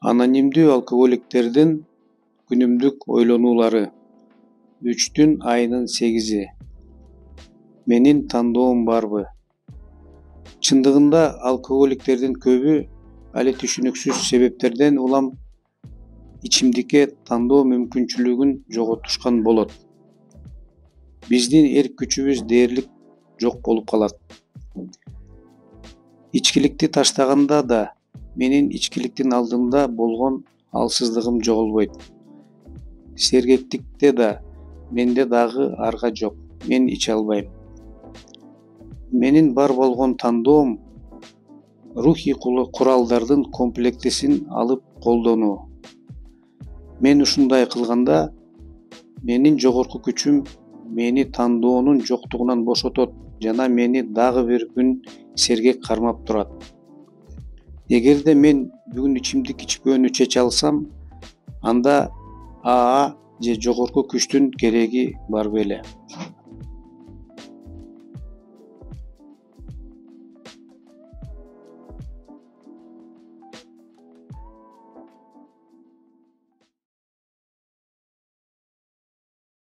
Анонимдүү алкоголиктердин күнүмдүк ойлонуулары 3-түн айынын 8-и. Менин тандоом барбы? Чындыгында алкоголиктердин көбү али түшүнүксүз себептерден улам ичимдикке тандоо мүмкүнчүлүгүн жоготушкан болот. Биздин эрк күчүбүз дээрлик жок болуп калат. Ичкиликти таштаганда да менин ичкиликтин алдында болгон алсыздыгым жоголбойт. Сергектикте да менде дагы арга жок. Мен иче албайм. Менин бар болгон тандоом рухий куралдардын комплектисин алып колдонуу. Мен ушундай кылганда менин жогорку күчүм мени тандоонун жоктугунан бошотот жана мени дагы бир күн сергек кармап турат. Эгерде мен бүгүн ичимдик ичпөөнү чече алсам, анда АА же жогорку күчтүн кереги бар беле.